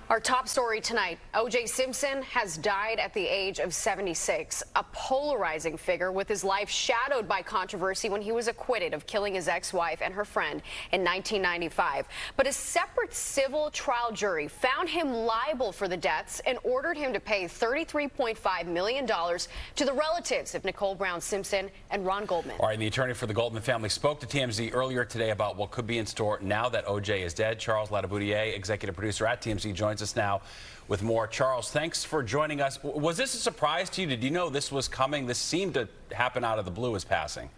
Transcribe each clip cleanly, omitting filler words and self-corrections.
Our top story tonight, OJ Simpson has died at the age of 76, a polarizing figure with his life shadowed by controversy when he was acquitted of killing his ex-wife and her friend in 1995. But a separate civil trial jury found him liable for the deaths and ordered him to pay $33.5 million to the relatives of Nicole Brown Simpson and Ron Goldman. All right, the attorney for the Goldman family spoke to TMZ earlier today about what could be in store now that OJ is dead. Charles Latibeaudiere, executive producer at TMZ, joins us now with more. Charles, thanks for joining us. Was this a surprise to you? Did you know this was coming? This seemed to happen out of the blue as passing.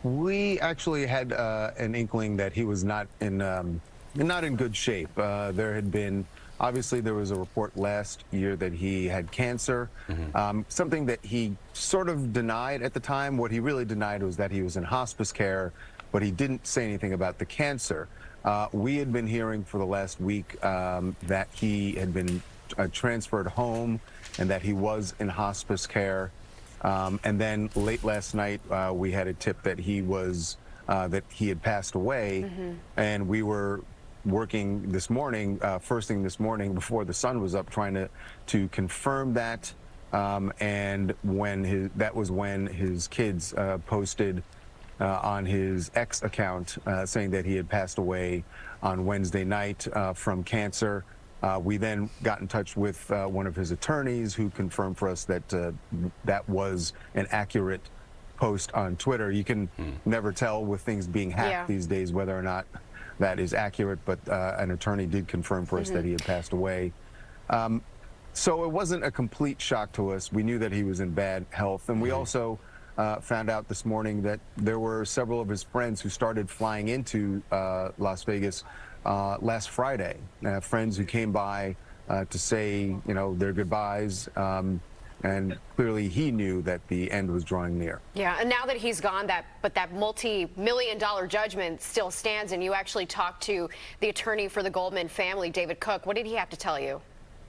We actually had an inkling that he was not in good shape. There had been, obviously, there was a report last year that he had cancer, something that he sort of denied at the time. What he really denied was that he was in hospice care, but he didn't say anything about the cancer. We had been hearing for the last week that he had been transferred home and that he was in hospice care. And then late last night, we had a tip that he had passed away, and we were working this morning, first thing this morning, before the sun was up, trying to confirm that. And that was when his kids posted on his X account saying that he had passed away on Wednesday night from cancer. We then got in touch with one of his attorneys who confirmed for us that that was an accurate post on Twitter. You can never tell with things being hacked these days whether or not that is accurate, but an attorney did confirm for us that he had passed away. So it wasn't a complete shock to us. We knew that he was in bad health, and we also found out this morning that there were several of his friends who started flying into Las Vegas last Friday. Friends who came by to say, their goodbyes, and clearly he knew that the end was drawing near. Yeah, and now that he's gone, that multi-million-dollar judgment still stands, and you actually talked to the attorney for the Goldman family, David Cook. What did he have to tell you?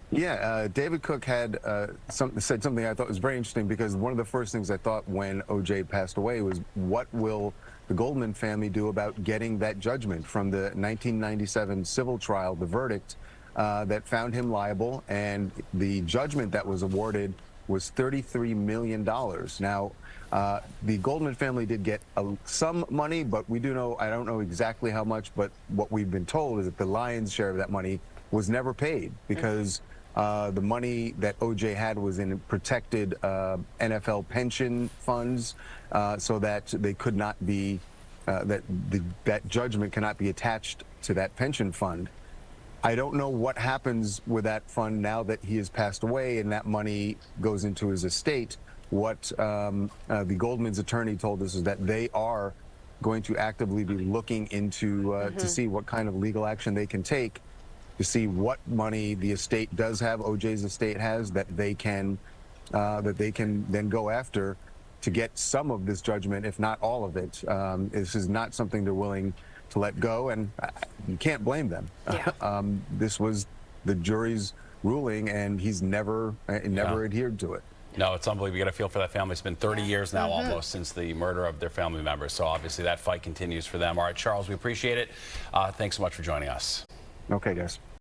Yeah, David Cook had said something I thought was very interesting, because one of the first things I thought when OJ passed away was, what will the Goldman family do about getting that judgment from the 1997 civil trial, the verdict that found him liable, and the judgment that was awarded was $33 million. Now, the Goldman family did get some money, but we do know, I don't know exactly how much, but what we've been told is that the lion's share of that money was never paid, because the money that OJ had was in protected NFL pension funds, so that they could not be, that judgment cannot be attached to that pension fund. I don't know what happens with that fund now that he has passed away and that money goes into his estate. What the Goldman's attorney told us is that they are going to actively be looking into to see what kind of legal action they can take, to see what money the estate does have, OJ's estate has, that they can then go after to get some of this judgment, if not all of it. This is not something they're willing to let go, and you can't blame them. Yeah. This was the jury's ruling, and he's never adhered to it. No, it's unbelievable. You got to feel for that family. It's been 30 years now almost since the murder of their family members, so obviously that fight continues for them. All right, Charles, we appreciate it. Thanks so much for joining us. Okay, guys.